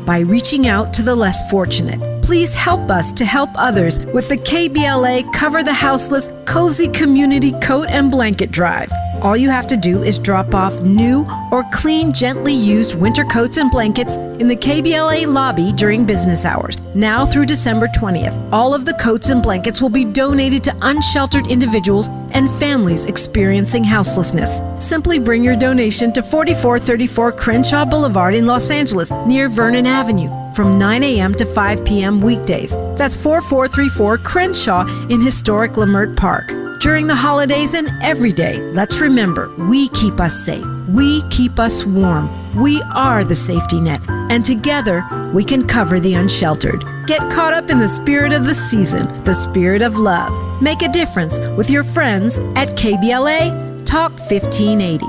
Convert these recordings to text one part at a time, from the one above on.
by reaching out to the less fortunate. Please help us to help others with the KBLA Cover the Houseless Cozy Community Coat and Blanket Drive. All you have to do is drop off new or clean, gently used winter coats and blankets in the KBLA lobby during business hours. Now through December 20th, all of the coats and blankets will be donated to unsheltered individuals and families experiencing houselessness. Simply bring your donation to 4434 Crenshaw Boulevard in Los Angeles, near Vernon Avenue, from 9 a.m. to 5 p.m. weekdays. That's 4434 Crenshaw in historic Leimert Park. During the holidays and every day, let's remember, we keep us safe. We keep us warm. We are the safety net. And together, we can cover the unsheltered. Get caught up in the spirit of the season, the spirit of love. Make a difference with your friends at KBLA Talk 1580.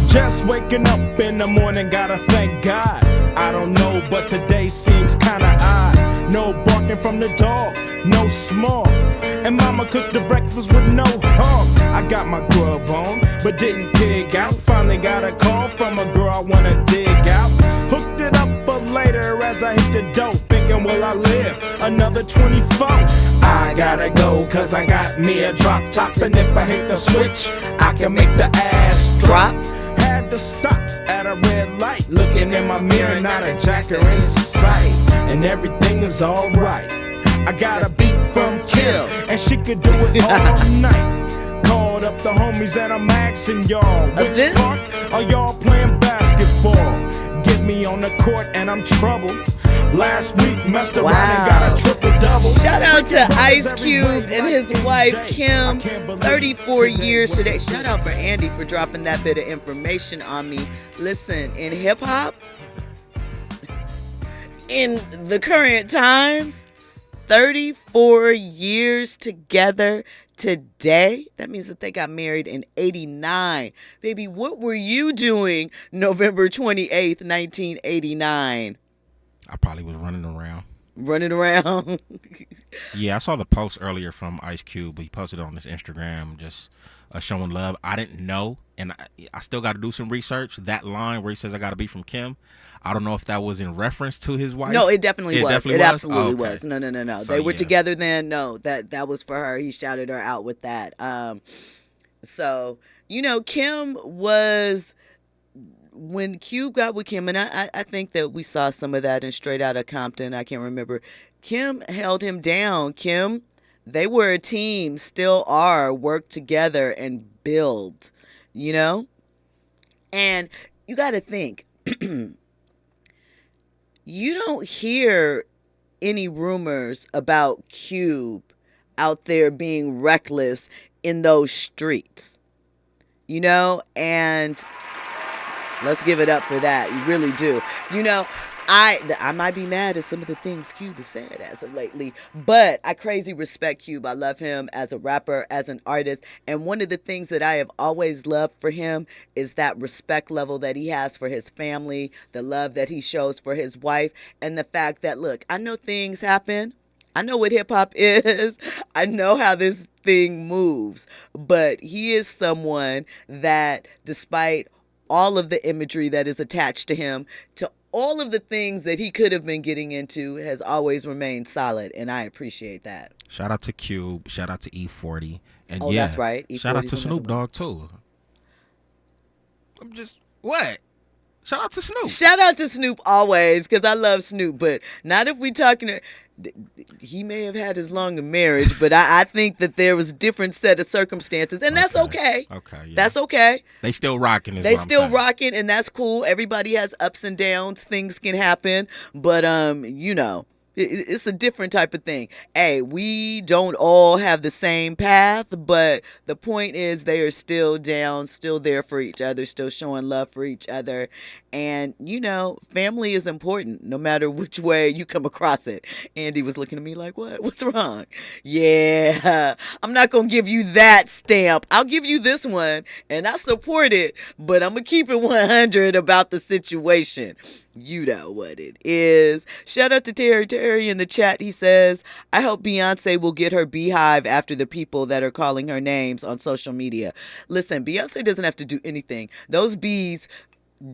Just waking up in the morning, gotta thank God. I don't know, but today seems kinda odd. No barking from the dog, no small. And mama cooked the breakfast with no hog. I got my grub on, but didn't pig out. Finally got a call from a girl I wanna dig out. Hooked it up for later as I hit the dope. Thinking, will I live another 24? I gotta go, cause I got me a drop top. And if I hit the switch, I can make the ass drop. Had to stop at a red light, looking in my mirror, not a jacker in sight, and everything is alright. I got a beat from Kill, and she could do it all night. Called up the homies and I'm asking y'all, which part are y'all playing basketball? Get me on the court and I'm troubled. Last week messed around and got a triple-double. Shout out to Ice Cube and his wife Kim, 34 years today. Shout out for Andy for dropping that bit of information on me. Listen, in hip-hop, in the current times, 34 years together today. That means that they got married in 89. Baby, what were you doing November 28th, 1989? I probably was running around. Running around? Yeah, I saw the post earlier from Ice Cube. He posted it on his Instagram, just showing love. I didn't know, and I still got to do some research. That line where he says, I got to be from Kim, I don't know if that was in reference to his wife. No, it definitely was. It absolutely okay. was. No. So, they were together then. No, that was for her. He shouted her out with that. So, Kim was... When Cube got with Kim, and I think that we saw some of that in Straight Outta Compton, I can't remember, Kim held him down. Kim, they were a team, still are, work together and build, And you got to think, you don't hear any rumors about Cube out there being reckless in those streets, and... Let's give it up for that. You really do. I might be mad at some of the things Cube has said as of lately, but I crazy respect Cube. I love him as a rapper, as an artist. And one of the things that I have always loved for him is that respect level that he has for his family, the love that he shows for his wife, and the fact that, look, I know things happen. I know what hip hop is. I know how this thing moves, but he is someone that, despite all of the imagery that is attached to him, to all of the things that he could have been getting into, has always remained solid, and I appreciate that. Shout out to Cube. Shout out to E40. And that's right. Shout out to Snoop Dogg, too. What? Shout out to Snoop. Shout out to Snoop always, because I love Snoop, but not if we talking... He may have had his longer marriage, but I think that there was a different set of circumstances, and that's okay. Okay, yeah. That's okay. They still rocking. They still rocking, and that's cool. Everybody has ups and downs. Things can happen, but it's a different type of thing. Hey, we don't all have the same path, but the point is they are still down, still there for each other, still showing love for each other, And, family is important no matter which way you come across it. Andy was looking at me like, what? What's wrong? Yeah, I'm not going to give you that stamp. I'll give you this one, and I support it, but I'm going to keep it 100 about the situation. You know what it is. Shout out to Terry in the chat. He says, I hope Beyonce will get her beehive after the people that are calling her names on social media. Listen, Beyonce doesn't have to do anything. Those bees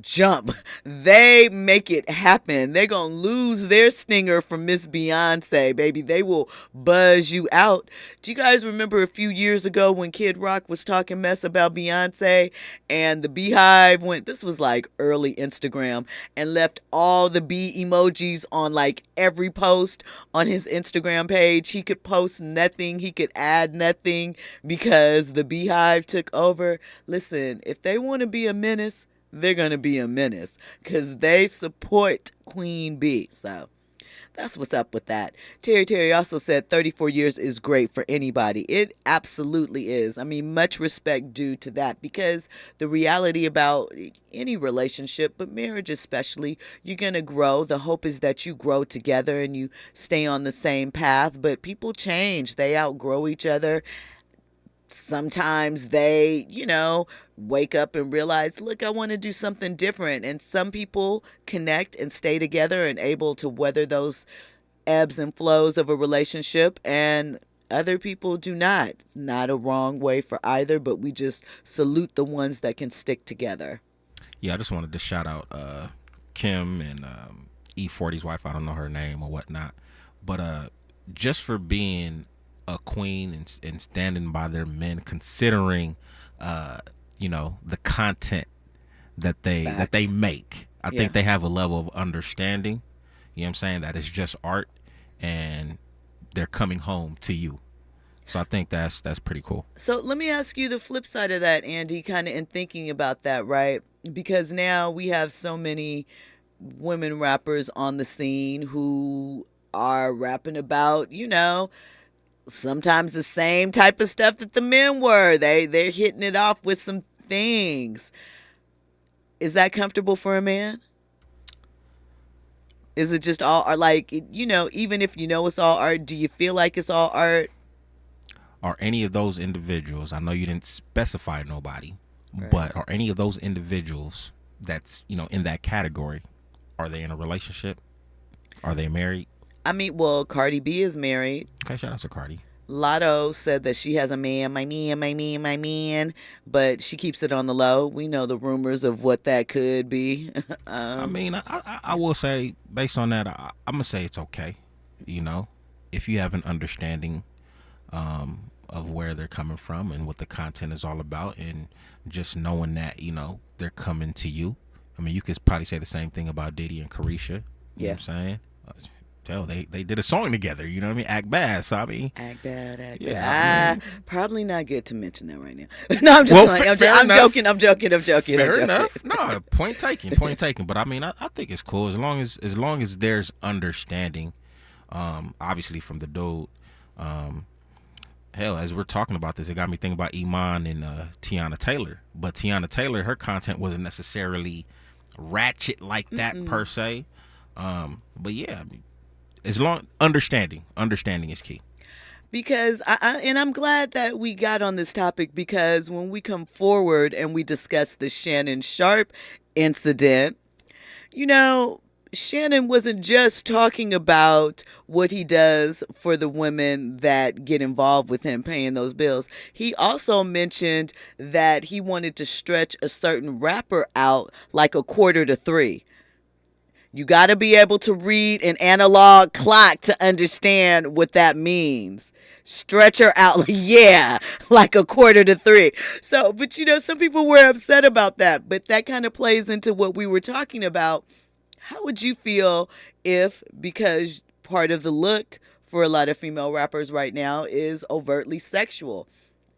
jump. They make it happen. They're going to lose their stinger from Miss Beyonce, baby. They will buzz you out. Do you guys remember a few years ago when Kid Rock was talking mess about Beyonce and the beehive this was like early Instagram, and left all the bee emojis on like every post on his Instagram page? He could post nothing. He could add nothing because the beehive took over. Listen, if they want to be a menace, they're going to be a menace because they support Queen Bee. So that's what's up with that. Terry also said 34 years is great for anybody. It absolutely is. I mean, much respect due to that, because the reality about any relationship, but marriage especially, you're going to grow. The hope is that you grow together and you stay on the same path, but people change. They outgrow each other. Sometimes they, wake up and realize, look, I want to do something different. And some people connect and stay together and able to weather those ebbs and flows of a relationship. And other people do not. It's not a wrong way for either, but we just salute the ones that can stick together. Yeah, I just wanted to shout out Kim and E40's wife. I don't know her name or whatnot. But just for being a queen and standing by their men, considering the content that they make. I think they have a level of understanding, you know what I'm saying, that it's just art and they're coming home to you. So I think that's pretty cool. So let me ask you the flip side of that, Andy, kind of in thinking about that, right? Because now we have so many women rappers on the scene who are rapping about, sometimes the same type of stuff that the men were. They're hitting it off with some things. Is that comfortable for a man? Is it just all art? Like, even if it's all art, do you feel like it's all art? Are any of those individuals, I know you didn't specify nobody, right, but are any of those individuals that's, in that category, are they in a relationship? Are they married? I mean, well, Cardi B is married. Okay, shout out to Cardi. Lotto said that she has a man, my man, but she keeps it on the low. We know the rumors of what that could be. I will say, based on that, I'm going to say it's okay. If you have an understanding of where they're coming from and what the content is all about, and just knowing that, they're coming to you. I mean, you could probably say the same thing about Diddy and Carisha. You know what I'm saying? They did a song together, you know what I mean? Act Bad. So I mean, Act Bad. Yeah, probably not good to mention that right now. No, I'm just I'm joking. Fair enough. No, point taken. But I mean, I think it's cool as long as there's understanding. Obviously from the dude. As we're talking about this, it got me thinking about Iman and Tiana Taylor. But Tiana Taylor, her content wasn't necessarily ratchet like that per se. But yeah, I mean, as long understanding is key. Because I'm glad that we got on this topic, because when we come forward and we discuss the Shannon Sharpe incident, Shannon wasn't just talking about what he does for the women that get involved with him paying those bills. He also mentioned that he wanted to stretch a certain rapper out like a quarter to three. You got to be able to read an analog clock to understand what that means. Stretch her out, like a quarter to three. So, but some people were upset about that, but that kind of plays into what we were talking about. How would you feel if, because part of the look for a lot of female rappers right now is overtly sexual,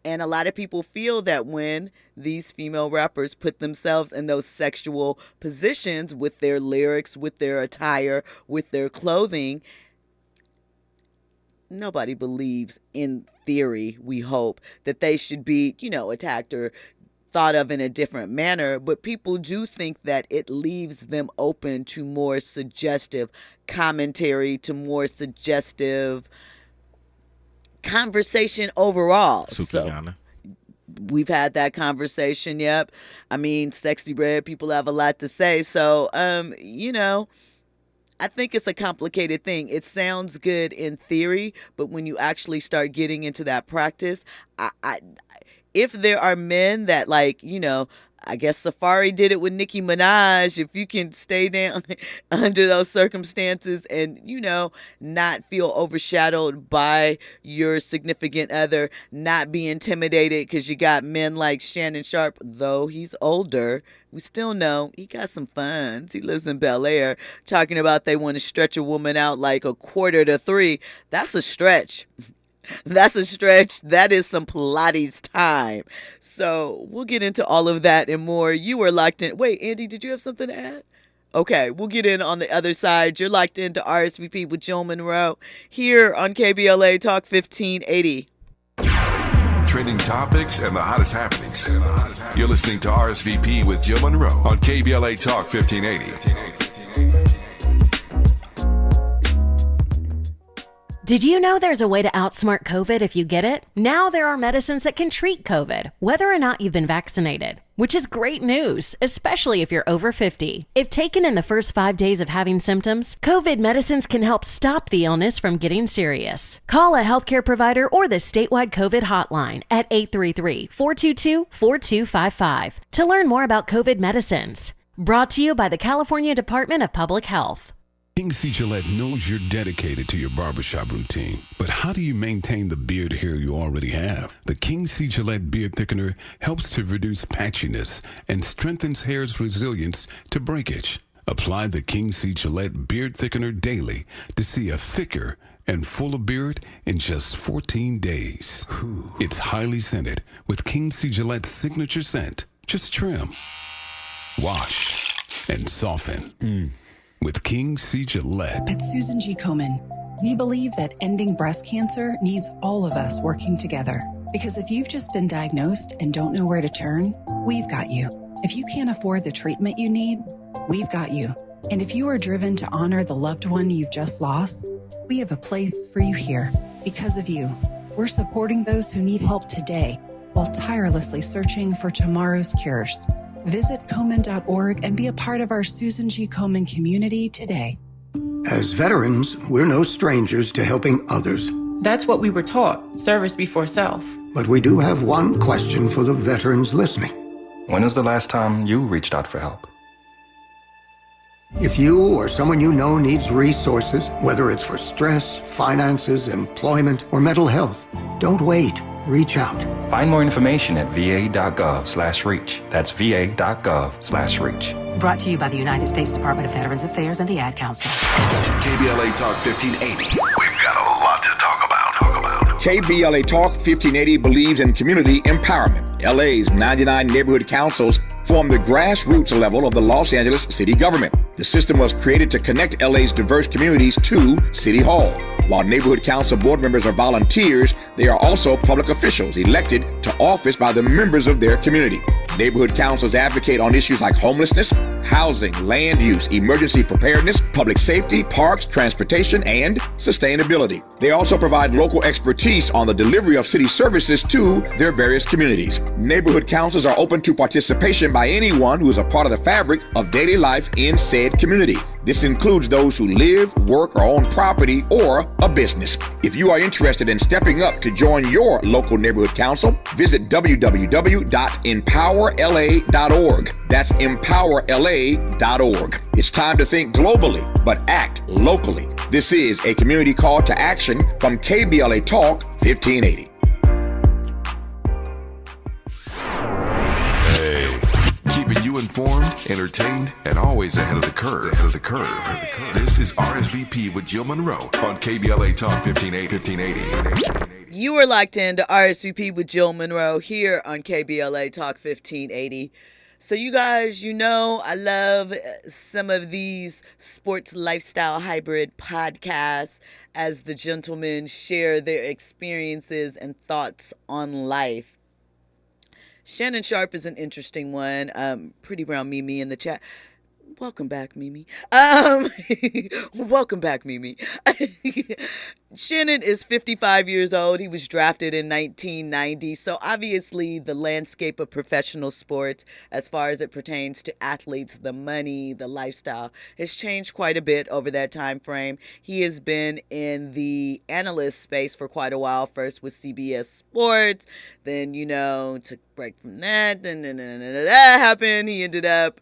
and a lot of people feel that when these female rappers put themselves in those sexual positions with their lyrics, with their attire, with their clothing, nobody believes, in theory, we hope, that they should be, attacked or thought of in a different manner, but people do think that it leaves them open to more suggestive commentary, to more suggestive conversation overall. Sukiyana. We've had that conversation. Yep. I mean, Sexy Red, people have a lot to say. So, I think it's a complicated thing. It sounds good in theory, but when you actually start getting into that practice, if there are men that I guess Safari did it with Nicki Minaj. If you can stay down under those circumstances and, not feel overshadowed by your significant other, not be intimidated because you got men like Shannon Sharpe, though he's older, we still know he got some funds. He lives in Bel Air, talking about they want to stretch a woman out like 2:45. That's a stretch. That's a stretch. That is some Pilates time. So we'll get into all of that and more. You are locked in. Wait, Andy, did you have something to add? Okay, we'll get in on the other side. You're locked into RSVP with Jill Munroe here on KBLA Talk 1580. Trending topics and the hottest happenings. You're listening to RSVP with Jill Munroe on KBLA Talk 1580. Did you know there's a way to outsmart COVID if you get it? Now there are medicines that can treat COVID, whether or not you've been vaccinated, which is great news, especially if you're over 50. If taken in the first 5 days of having symptoms, COVID medicines can help stop the illness from getting serious. Call a healthcare provider or the statewide COVID hotline at 833-422-4255 to learn more about COVID medicines. Brought to you by the California Department of Public Health. King C. Gillette knows you're dedicated to your barbershop routine, but how do you maintain the beard hair you already have? The King C. Gillette Beard Thickener helps to reduce patchiness and strengthens hair's resilience to breakage. Apply the King C. Gillette Beard Thickener daily to see a thicker and fuller beard in just 14 days. It's highly scented with King C. Gillette's signature scent. Just trim, wash, and soften. With King C. Gillette. At Susan G. Komen, we believe that ending breast cancer needs all of us working together. Because if you've just been diagnosed and don't know where to turn, we've got you. If you can't afford the treatment you need, we've got you. And if you are driven to honor the loved one you've just lost, we have a place for you here. Because of you, we're supporting those who need help today while tirelessly searching for tomorrow's cures. Visit Komen.org and be a part of our Susan G. Komen community today. As veterans, we're no strangers to helping others. That's what we were taught, service before self. But we do have one question for the veterans listening. When was the last time you reached out for help? If you or someone you know needs resources, whether it's for stress, finances, employment, or mental health, don't wait. Reach out. Find more information at va.gov/reach. That's va.gov/reach. Brought to you by the United States Department of Veterans Affairs and the Ad Council. KBLA Talk 1580. We've got a lot to talk about. KBLA Talk 1580 believes in community empowerment. LA's 99 neighborhood councils form the grassroots level of the Los Angeles city government. The system was created to connect LA's diverse communities to City Hall. While neighborhood council board members are volunteers, they are also public officials elected to office by the members of their community. Neighborhood councils advocate on issues like homelessness, housing, land use, emergency preparedness, public safety, parks, transportation, and sustainability. They also provide local expertise on the delivery of city services to their various communities. Neighborhood councils are open to participation by anyone who is a part of the fabric of daily life in said community. This includes those who live, work, or own property or a business. If you are interested in stepping up to join your local neighborhood council, visit www.empowerla.org. That's empowerla.org. It's time to think globally, but act locally. This is a community call to action from KBLA Talk 1580. Keeping you informed, entertained, and always ahead of the curve. This is RSVP with Jill Munroe on KBLA Talk 1580. You are locked into RSVP with Jill Munroe here on KBLA Talk 1580. So you guys, I love some of these sports lifestyle hybrid podcasts as the gentlemen share their experiences and thoughts on life. Shannon Sharpe is an interesting one. Pretty Brown Mimi in the chat. Welcome back, Mimi. Welcome back, Mimi. Shannon is 55 years old. He was drafted in 1990. So obviously the landscape of professional sports, as far as it pertains to athletes, the money, the lifestyle, has changed quite a bit over that time frame. He has been in the analyst space for quite a while, first with CBS Sports, then, took a break from that, then that happened. He ended up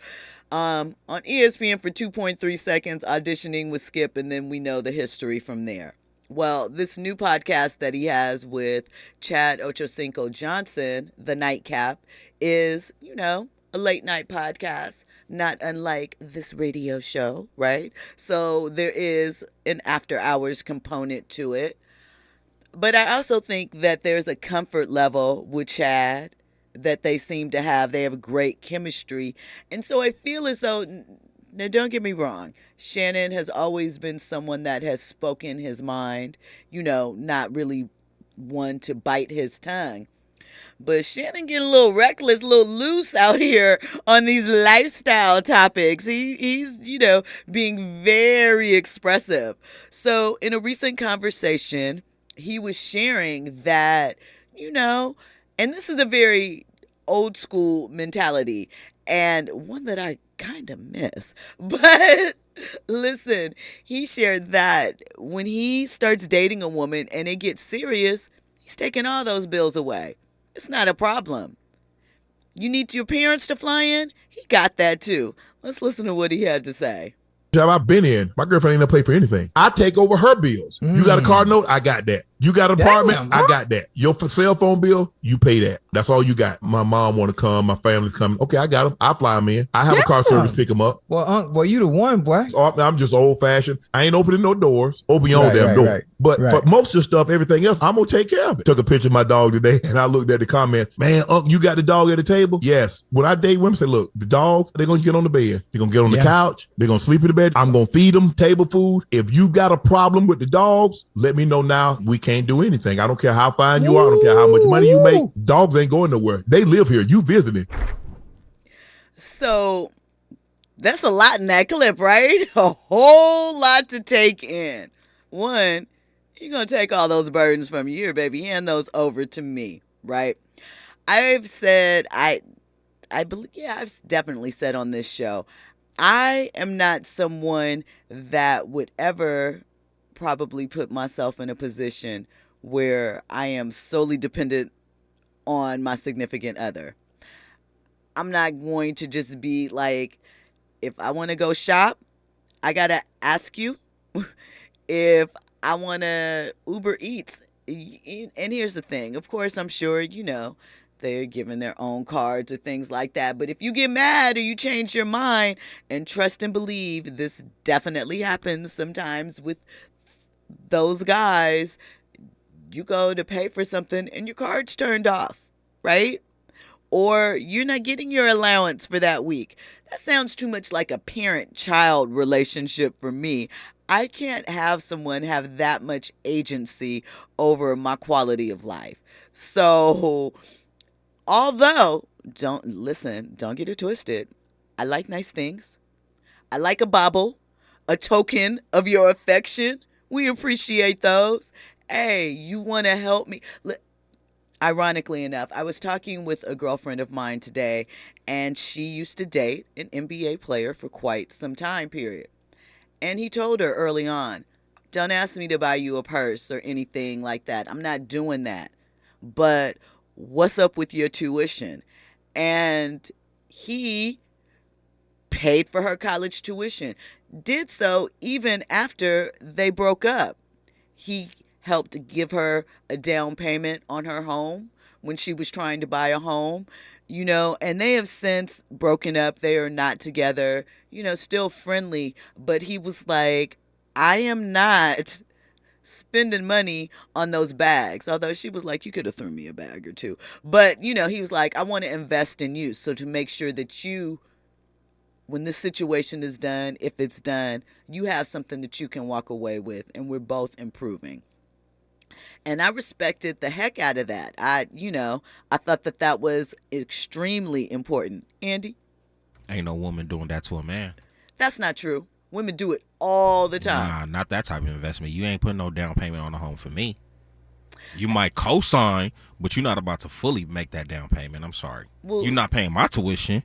on ESPN for 2.3 seconds, auditioning with Skip, and then we know the history from there. Well, this new podcast that he has with Chad Ochocinco Johnson, The Nightcap, is, a late night podcast, not unlike this radio show, right? So there is an after hours component to it. But I also think that there's a comfort level with Chad that they seem to have. They have great chemistry. And so I feel as though, now don't get me wrong, Shannon has always been someone that has spoken his mind, not really one to bite his tongue. But Shannon getting a little reckless, a little loose out here on these lifestyle topics. He's being very expressive. So in a recent conversation, he was sharing that, and this is a very old school mentality and one that I kind of miss. But listen, he shared that when he starts dating a woman and it gets serious, he's taking all those bills away. It's not a problem. You need your parents to fly in? He got that too. Let's listen to what he had to say. Job I've been in, my girlfriend ain't gonna pay for anything. I take over her bills. You got a car note? I got that. You got an apartment? I got that. Your cell phone bill? You pay that. That's all you got. My mom want to come. My family's coming. Okay, I got them. I fly them in. I have a car service pick them up. Well, you the one, boy. I'm just old fashioned. I ain't opening no doors. Open your own damn door. Right. But for most of the stuff, everything else, I'm gonna take care of it. Took a picture of my dog today, and I looked at the comment. Man, Unc, you got the dog at the table? Yes. When I date women, say, look, the dog, they're gonna get on the bed. They're gonna get on the couch. They're gonna sleep in the bed. I'm gonna feed them table food. If you got a problem with the dogs, let me know now. We can't do anything. I don't care how fine you are. I don't care how much money you make. Dogs ain't going nowhere. They live here. You visiting. So that's a lot in that clip, right? A whole lot to take in. One, you're going to take all those burdens from you, baby. Hand those over to me, right? I've said, I believe, I've definitely said on this show, I am not someone that would ever probably put myself in a position where I am solely dependent on my significant other. I'm not going to just be like, if I want to go shop, I got to ask you. If I want to Uber Eats, and here's the thing, of course, I'm sure, they're given their own cards or things like that. But if you get mad or you change your mind, and trust and believe, this definitely happens sometimes with those guys, you go to pay for something and your card's turned off, right? Or you're not getting your allowance for that week. That sounds too much like a parent-child relationship for me. I can't have someone have that much agency over my quality of life. So, although, don't get it twisted. I like nice things. I like a bauble, a token of your affection. We appreciate those. Hey, you want to help me? Ironically enough, I was talking with a girlfriend of mine today, and she used to date an NBA player for quite some time period. And he told her early on, don't ask me to buy you a purse or anything like that. I'm not doing that. But what's up with your tuition? And he paid for her college tuition, did so even after they broke up. He helped give her a down payment on her home when she was trying to buy a home, and they have since broken up. They are not together, still friendly. But he was like, I am not spending money on those bags. Although she was like, you could have thrown me a bag or two. But, he was like, I want to invest in you. So to make sure that you, when this situation is done, if it's done, you have something that you can walk away with, and we're both improving. And I respected the heck out of that. I thought that was extremely important. Andy? Ain't no woman doing that to a man. That's not true. Women do it all the time. Nah, not that type of investment. You ain't putting no down payment on a home for me. You might co-sign, but you're not about to fully make that down payment. I'm sorry. Well, you're not paying my tuition.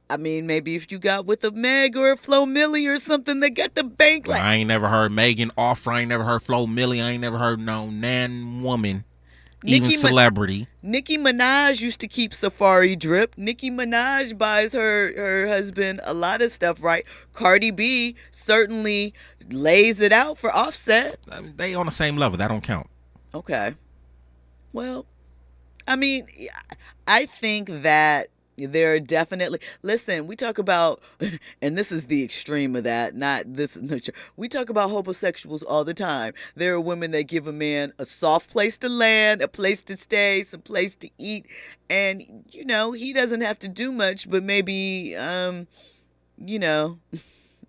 I mean, maybe if you got with a Meg or a Flo Millie or something that got the bank. Like, I ain't never heard Megan offer. I ain't never heard Flo Millie. I ain't never heard no nan woman, even celebrity. Nicki Minaj used to keep Safari drip. Nicki Minaj buys her husband a lot of stuff, right? Cardi B certainly lays it out for Offset. I mean, they on the same level. That don't count. Okay. Well, I mean, I think that there are definitely, listen, we talk about, and this is the extreme of that, not this, we talk about homosexuals all the time. There are women that give a man a soft place to land, a place to stay, some place to eat, and, he doesn't have to do much, but maybe,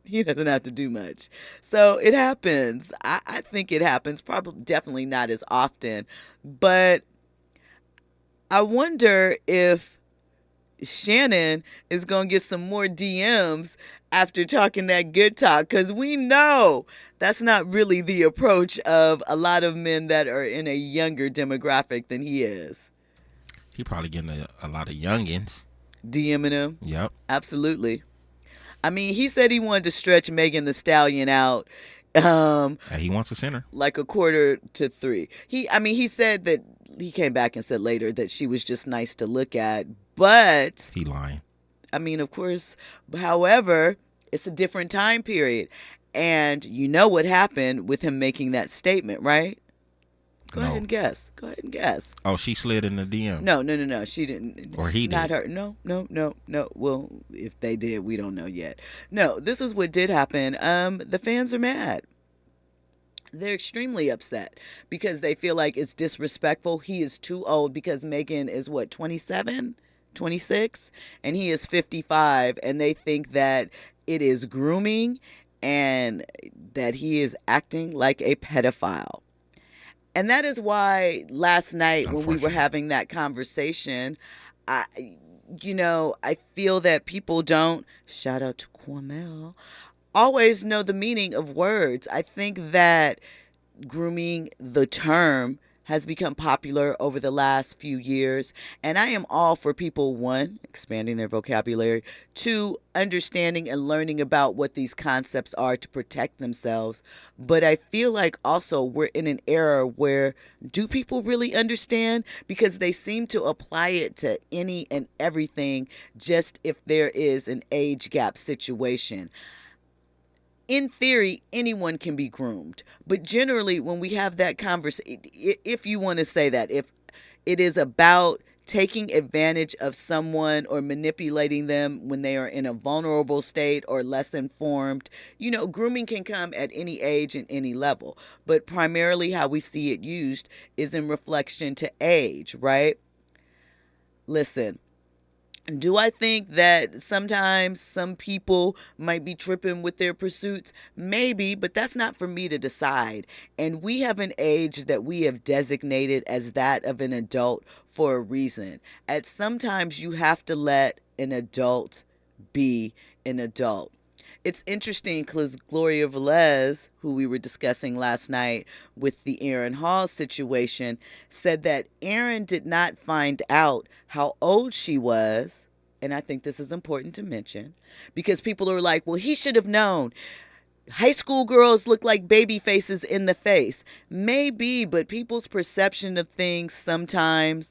he doesn't have to do much. So it happens. I think it happens, probably definitely not as often, but I wonder if Shannon is going to get some more DMs after talking that good talk, because we know that's not really the approach of a lot of men that are in a younger demographic than he is. He probably getting a lot of youngins. DMing him? Yep. Absolutely. I mean, he said he wanted to stretch Megan Thee Stallion out. He wants a center. Like 2:45. He said that he came back and said later that she was just nice to look at, but he lying. I mean, of course, however, it's a different time period. And you know what happened with him making that statement, right? Go ahead and guess. Oh, she slid in the DM. No. She didn't. Or he did. Not her. No. Well, if they did, we don't know yet. No, this is what did happen. The fans are mad. They're extremely upset because they feel like it's disrespectful. He is too old because Megan is 27, 26, and he is 55, and they think that it is grooming and that he is acting like a pedophile. And that is why last night when we were having that conversation, I feel that people don't, shout out to Cormel, always know the meaning of words. I think that grooming, the term, has become popular over the last few years. And I am all for people, one, expanding their vocabulary, two, understanding and learning about what these concepts are to protect themselves. But I feel like also we're in an era where, do people really understand? Because they seem to apply it to any and everything just if there is an age gap situation. In theory, anyone can be groomed. But generally, when we have that conversation, if you want to say that, if it is about taking advantage of someone or manipulating them when they are in a vulnerable state or less informed, grooming can come at any age and any level. But primarily how we see it used is in reflection to age, right? Listen. Do I think that sometimes some people might be tripping with their pursuits? Maybe, but that's not for me to decide. And we have an age that we have designated as that of an adult for a reason. At sometimes you have to let an adult be an adult. It's interesting because Gloria Velez, who we were discussing last night with the Aaron Hall situation, said that Aaron did not find out how old she was. And I think this is important to mention because people are like, well, he should have known. High school girls look like baby faces in the face. Maybe, but people's perception of things sometimes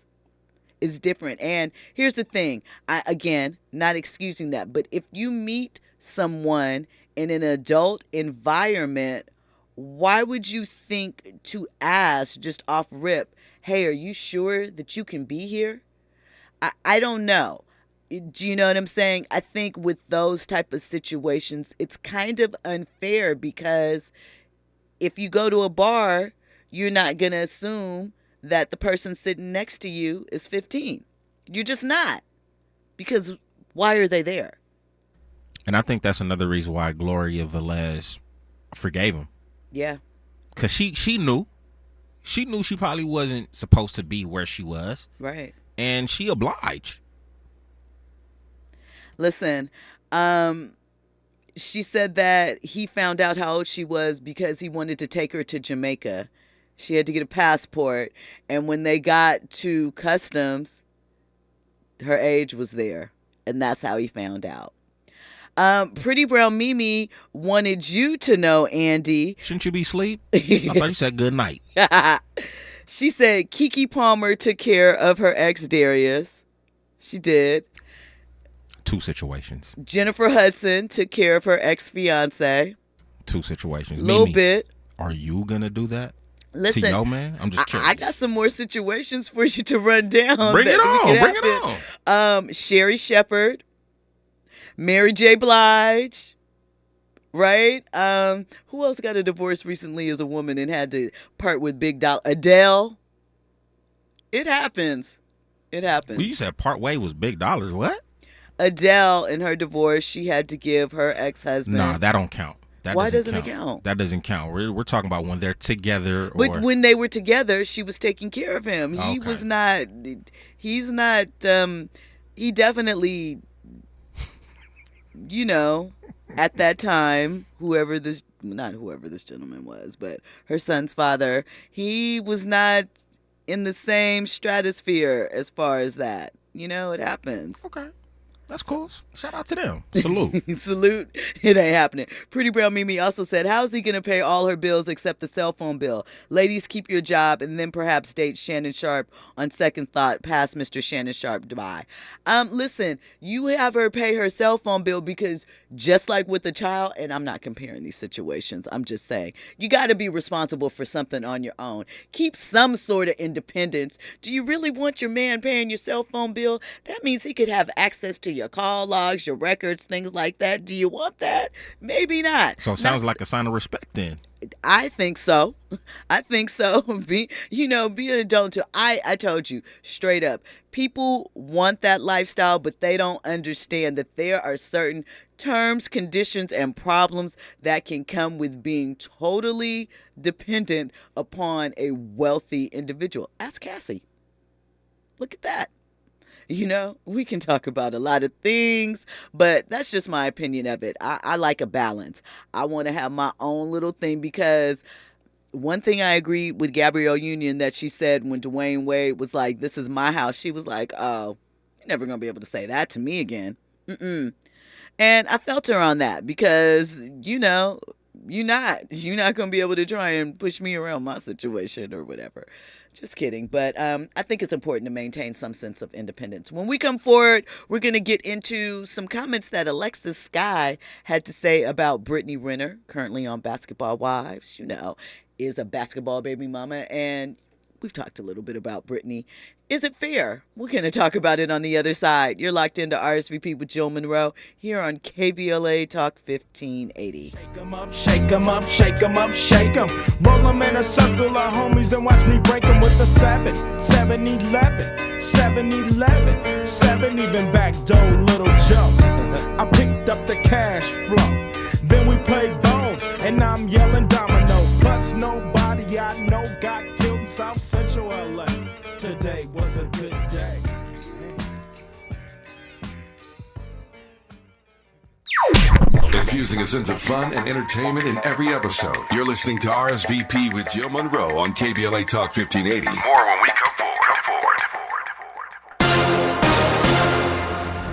is different. And here's the thing. Again, not excusing that, but if you meet someone in an adult environment, why would you think to ask just off rip, hey, are you sure that you can be here? I don't know. Do you know what I'm saying? I think with those type of situations, it's kind of unfair because if you go to a bar, you're not going to assume that the person sitting next to you is 15. You're just not. Because why are they there? And I think that's another reason why Gloria Velez forgave him. Yeah. Because she knew. She knew she probably wasn't supposed to be where she was. Right. And she obliged. Listen, she said that he found out how old she was because he wanted to take her to Jamaica. She had to get a passport. And when they got to customs, her age was there. And that's how he found out. Pretty Brown Mimi wanted you to know, Andy. Shouldn't you be asleep? I thought you said good night. She said Keke Palmer took care of her ex Darius. She did. 2 situations. Jennifer Hudson took care of her ex-fiance. 2 situations. Little Mimi, bit. Are you gonna do that? Listen, to your man? I'm just curious. I got some more situations for you to run down. Bring it on. Bring it on. Sherry Shepherd, Mary J. Blige, right? Who else got a divorce recently as a woman and had to part with big dollar? Adele. It happens. It happens. Well, you said part way was big dollars. What? Adele, in her divorce, she had to give her ex-husband. Nah, that don't count. Why doesn't it count? That doesn't count. We're talking about when they're together. But when they were together, she was taking care of him. He was not. He's not. He definitely, at that time, not whoever this gentleman was, but her son's father, he was not in the same stratosphere as far as that. It happens. Okay. That's cool. Shout out to them. Salute. Salute. It ain't happening. Pretty Brown Mimi also said, how's he going to pay all her bills except the cell phone bill? Ladies, keep your job and then perhaps date Shannon Sharpe on second thought past Mr. Shannon Sharpe. Goodbye. Listen, you have her pay her cell phone bill because just like with a child, and I'm not comparing these situations, I'm just saying, you got to be responsible for something on your own. Keep some sort of independence. Do you really want your man paying your cell phone bill? That means he could have access to your call logs, your records, things like that. Do you want that? Maybe not. So it sounds like a sign of respect then. I think so. Be an adult too. I told you straight up, people want that lifestyle, but they don't understand that there are certain terms, conditions, and problems that can come with being totally dependent upon a wealthy individual. Ask Cassie. Look at that. We can talk about a lot of things, but that's just my opinion of it. I like a balance. I want to have my own little thing because one thing I agreed with Gabrielle Union that she said when Dwayne Wade was like, this is my house. She was like, oh, you're never going to be able to say that to me again. And I felt her on that because, you're not going to be able to try and push me around my situation or whatever. Just kidding. But I think it's important to maintain some sense of independence. When we come forward, we're going to get into some comments that Alexis Sky had to say about Brittany Renner, currently on Basketball Wives, is a basketball baby mama. And we've talked a little bit about Brittany. Is it fair? We're going to talk about it on the other side. You're locked into RSVP with Jill Munroe here on KBLA Talk 1580. Shake 'em up, shake 'em up, shake 'em up, shake 'em. Roll 'em in a circle of homies and watch me break 'em with a 7, 7-11, 7-11, 7 even backdoor little jump. I picked up the cash flow. Then we played bones and now I'm yelling domino. Plus nobody I know got killed in South Central LA. Today was a good day. Infusing a sense of fun and entertainment in every episode. You're listening to RSVP with Jill Munroe on KBLA Talk 1580. More when we come forward.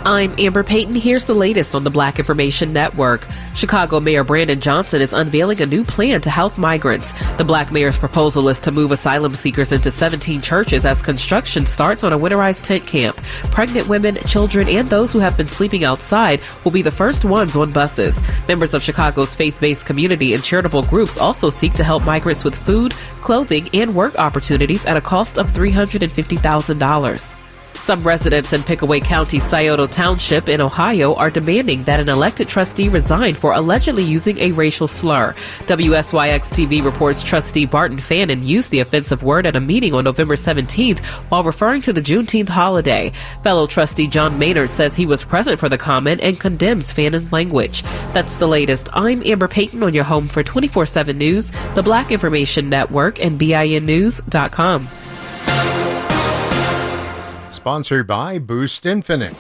I'm Amber Payton. Here's the latest on the Black Information Network. Chicago Mayor Brandon Johnson is unveiling a new plan to house migrants. The Black mayor's proposal is to move asylum seekers into 17 churches as construction starts on a winterized tent camp. Pregnant women, children, and those who have been sleeping outside will be the first ones on buses. Members of Chicago's faith-based community and charitable groups also seek to help migrants with food, clothing, and work opportunities at a cost of $350,000. Some residents in Pickaway County, Scioto Township in Ohio are demanding that an elected trustee resign for allegedly using a racial slur. WSYX-TV reports trustee Barton Fannin used the offensive word at a meeting on November 17th while referring to the Juneteenth holiday. Fellow trustee John Maynard says he was present for the comment and condemns Fannin's language. That's the latest. I'm Amber Payton on your home for 24/7 News, the Black Information Network, and BINnews.com. Sponsored by Boost Infinite.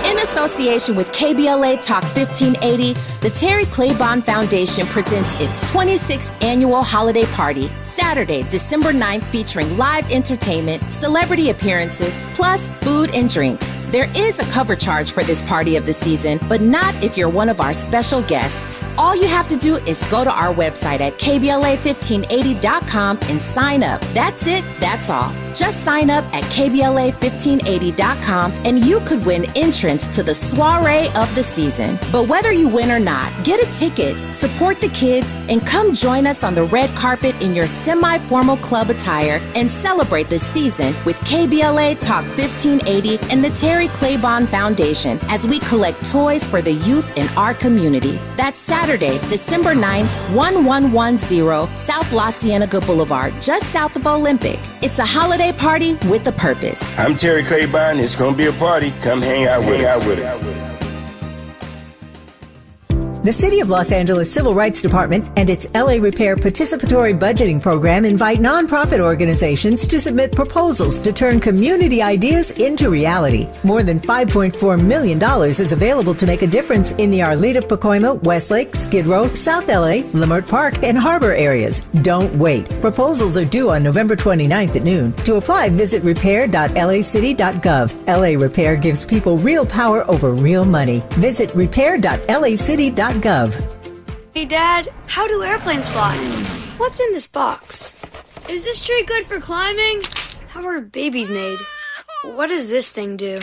In association with KBLA Talk 1580, the Terry Claiborne Foundation presents its 26th annual holiday party, Saturday, December 9th, featuring live entertainment, celebrity appearances, plus food and drinks. There is a cover charge for this party of the season, but not if you're one of our special guests. All you have to do is go to our website at KBLA1580.com and sign up. That's it, that's all. Just sign up at KBLA1580.com and you could win entrance to the soiree of the season. But whether you win or not, get a ticket, support the kids, and come join us on the red carpet in your semi-formal club attire and celebrate the season with KBLA Talk 1580 and the Terry Claiborne Foundation as we collect toys for the youth in our community. That's Saturday, December 9th, 1110 South La Cienega Boulevard, just south of Olympic. It's a holiday party with a purpose. I'm Terry Claiborne. It's going to be a party. Come hang out with us. The City of Los Angeles Civil Rights Department and its LA Repair Participatory Budgeting Program invite nonprofit organizations to submit proposals to turn community ideas into reality. More than $5.4 million is available to make a difference in the Arleta, Pacoima, Westlake, Skid Row, South LA, Leimert Park, and Harbor areas. Don't wait. Proposals are due on November 29th at noon. To apply, visit repair.lacity.gov. LA Repair gives people real power over real money. Visit repair.lacity.gov. Hey Dad, how do airplanes fly? What's in this box? Is this tree good for climbing? How are babies made? What does this thing do?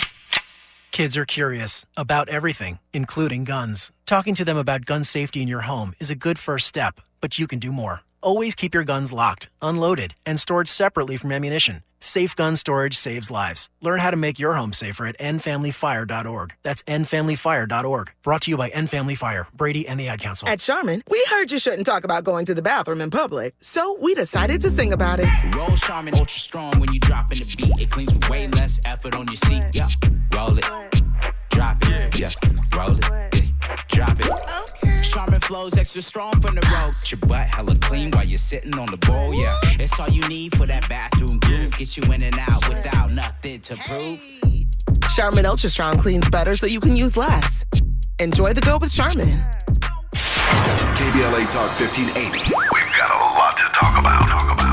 Kids are curious about everything, including guns. Talking to them about gun safety in your home is a good first step, but you can do more. Always keep your guns locked, unloaded, and stored separately from ammunition. Safe gun storage saves lives. Learn how to make your home safer at endfamilyfire.org. That's endfamilyfire.org. Brought to you by End Family Fire, Brady, and the Ad Council. At Charmin, we heard you shouldn't talk about going to the bathroom in public, so we decided to sing about it. Roll Charmin ultra strong when you drop in the beat. It cleans with way less effort on your seat. Yeah, roll it, drop it. Yeah, roll it, drop it. Charmin flows extra strong from the road. Your butt hella clean while you're sitting on the bowl. Yeah, it's all you need for that bathroom groove. Get you in and out without nothing to prove. Charmin Ultra Strong cleans better so you can use less. Enjoy the go with Charmin. KBLA Talk 1580. We've got a lot to talk about.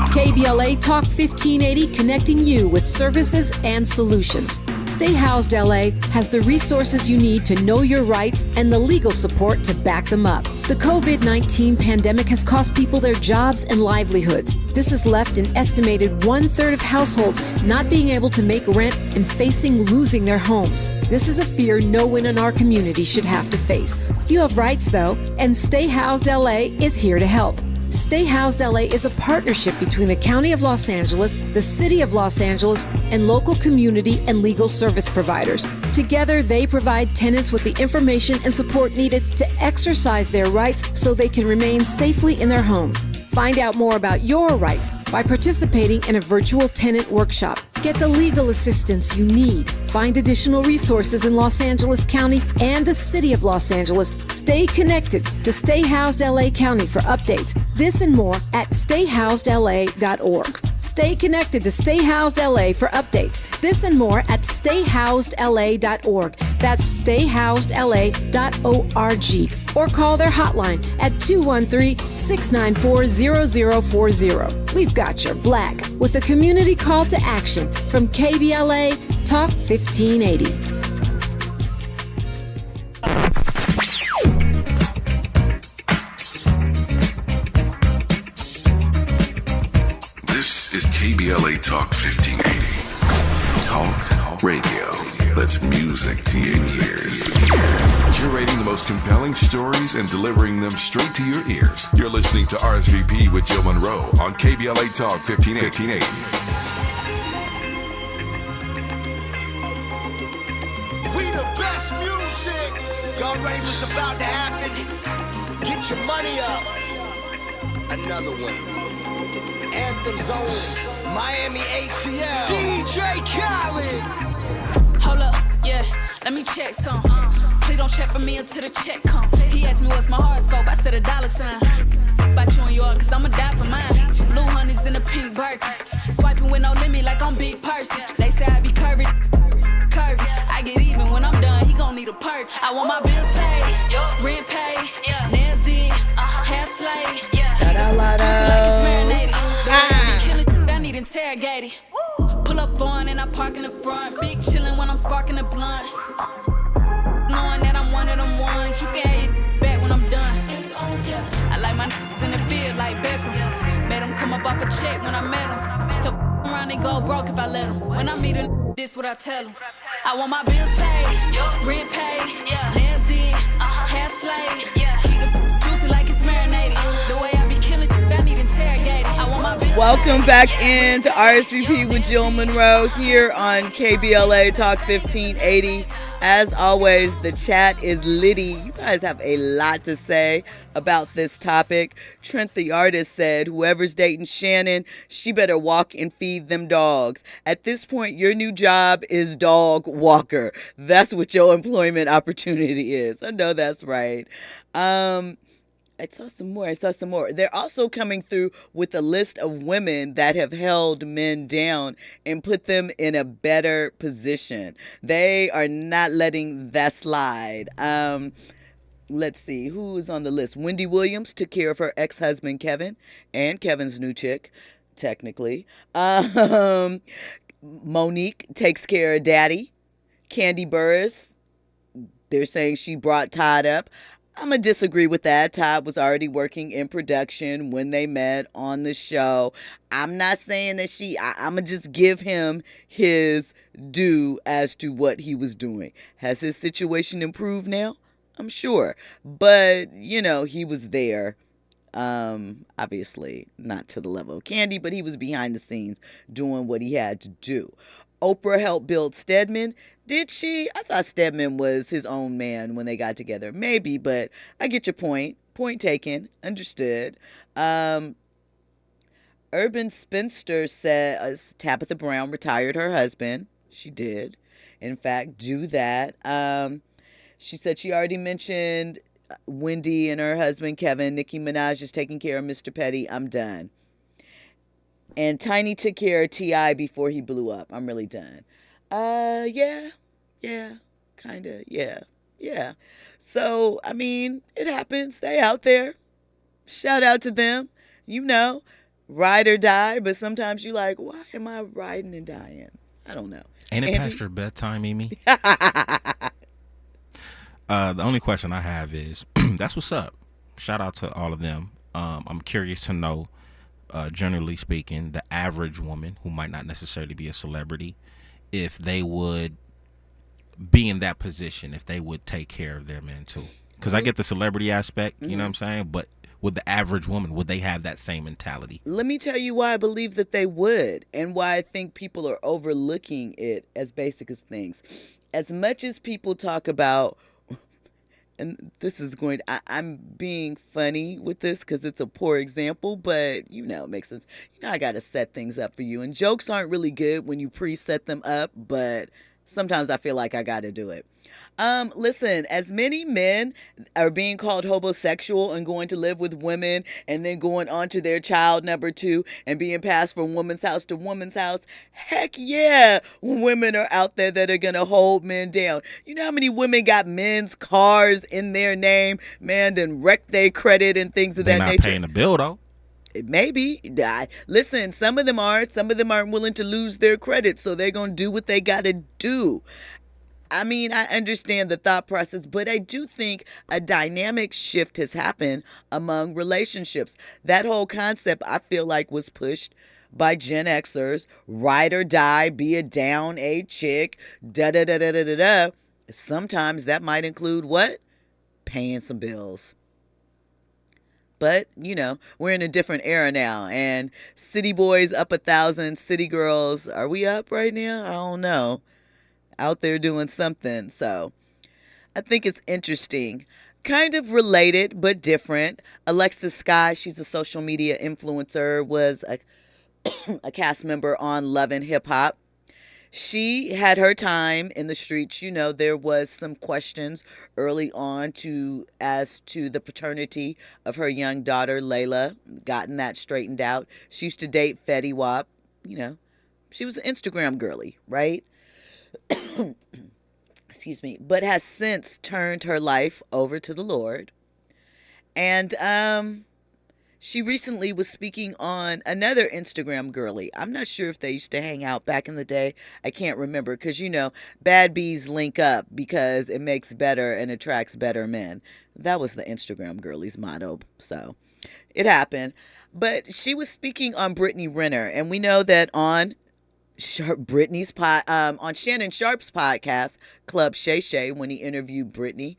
KBLA Talk 1580, connecting you with services and solutions. Stay Housed LA has the resources you need to know your rights and the legal support to back them up. The COVID-19 pandemic has cost people their jobs and livelihoods. This has left an estimated 1/3 of households not being able to make rent and facing losing their homes. This is a fear no one in our community should have to face. You have rights, though, and Stay Housed LA is here to help. Stay Housed LA is a partnership between the County of Los Angeles, the City of Los Angeles, and local community and legal service providers. Together, they provide tenants with the information and support needed to exercise their rights so they can remain safely in their homes. Find out more about your rights by participating in a virtual tenant workshop. Get the legal assistance you need. Find additional resources in Los Angeles County and the City of Los Angeles. Stay connected to Stay Housed LA County for updates. This and more at stayhousedla.org. Stay connected to Stay Housed LA for updates. This and more at stayhousedla.org. That's stayhousedla.org. Or call their hotline at 213-694-0040. We've got your black with a community call to action from KBLA Talk 1580. This is KBLA Talk 1580. Talk radio. That's music to your ears. Curating the most compelling stories and delivering them straight to your ears. You're listening to RSVP with Jill Munroe on KBLA Talk 1580. this music. Y'all ready what's about to happen? Get your money up. Another one. Anthems only. Miami ATL. DJ Khaled. Hold up, yeah. Let me check some. Please don't check for me until the check come. He asked me what's my horoscope. I said $. About you and yours, cause I'ma die for mine. Blue honey's in a pink Birkin. Swiping with no limit like I'm big person. They say I be curvy. I get even when I'm done, he gon' need a perk. I want my bills paid, rent paid, nails did, hair slayed. Juicy like it's marinated. The way I be killing, I need interrogated. Pull up on and I park in the front. Big chillin' when I'm sparking the blunt. Knowing that I'm one of them ones, you can have your back when I'm done. I like my in the field like Beckham. Made him come up off a check when I met him. He'll around and go broke if I let him. When I meet him, this what I tell him. I want my bills paid, rent paid, nails did, hair slayed. Keep the juicy like it's marinated. The way I be killing, I need interrogated. I want my bills Welcome back into RSVP with Jill Munroe here on KBLA Talk 1580. As always, the chat is litty. You guys have a lot to say about this topic. Trent the artist said, whoever's dating Shannon, she better walk and feed them dogs. At this point, your new job is dog walker. That's what your employment opportunity is. I know that's right. I saw some more. They're also coming through with a list of women that have held men down and put them in a better position. They are not letting that slide. Let's see who's on the list. Wendy Williams took care of her ex-husband Kevin and Kevin's new chick, technically. Monique takes care of Daddy. Candy Burris, they're saying she brought Todd up. I'm going to disagree with that. Todd was already working in production when they met on the show. I'm not saying that I'm going to just give him his due as to what he was doing. Has his situation improved now? I'm sure. But, he was there. Obviously not to the level of Candy, but he was behind the scenes doing what he had to do. Oprah helped build Stedman. Did she? I thought Stedman was his own man when they got together. Maybe, but I get your point. Point taken. Understood. Urban Spinster said Tabitha Brown retired her husband. She did, in fact, do that. She said she already mentioned Wendy and her husband, Kevin. Nicki Minaj is taking care of Mr. Petty. I'm done. And Tiny took care of T.I. before he blew up. I'm really done. Yeah, kind of, yeah. So, it happens. They out there. Shout out to them. Ride or die, but sometimes you like, why am I riding and dying? I don't know. Ain't it Andy? past your bedtime, Mimi? The only question I have is, that's what's up. Shout out to all of them. I'm curious to know, generally speaking, the average woman who might not necessarily be a celebrity, if they would be in that position, if they would take care of their men too. Because I get the celebrity aspect, you know what I'm saying? But with the average woman, would they have that same mentality? Let me tell you why I believe that they would, and why I think people are overlooking it as basic as things. As much as people talk about, and this is I'm being funny with this because it's a poor example, but it makes sense. I got to set things up for you. And jokes aren't really good when you pre-set them up, but sometimes I feel like I got to do it. Listen, as many men are being called homosexual and going to live with women and then going on to their child number 2 and being passed from woman's house to woman's house, heck yeah, women are out there that are going to hold men down. You know how many women got men's cars in their name, man, then wreck their credit and things of that nature? They're not paying the bill, though. Maybe. Listen, some of them aren't willing to lose their credit, so they're going to do what they got to do. I understand the thought process, but I do think a dynamic shift has happened among relationships. That whole concept, I feel like, was pushed by Gen Xers. Ride or die, be a down A chick, da-da-da-da-da-da-da. Sometimes that might include what? Paying some bills. But, we're in a different era now. And city boys up 1,000, city girls, are we up right now? I don't know. Out there doing something. So I think it's interesting. Kind of related, but different. Alexis Sky, she's a social media influencer, was a cast member on Love and Hip Hop. She had her time in the streets. You know, there was some questions early on as to the paternity of her young daughter, Layla. Gotten that straightened out. She used to date Fetty Wap. You know, she was an Instagram girly, right? Excuse me. But has since turned her life over to the Lord. And she recently was speaking on another Instagram girly. I'm not sure if they used to hang out back in the day. I can't remember because, you know, bad bees link up because it makes better and attracts better men. That was the Instagram girly's motto. So it happened. But she was speaking on Brittany Renner. And we know that on on Shannon Sharpe's podcast, Club Shay Shay, when he interviewed Brittany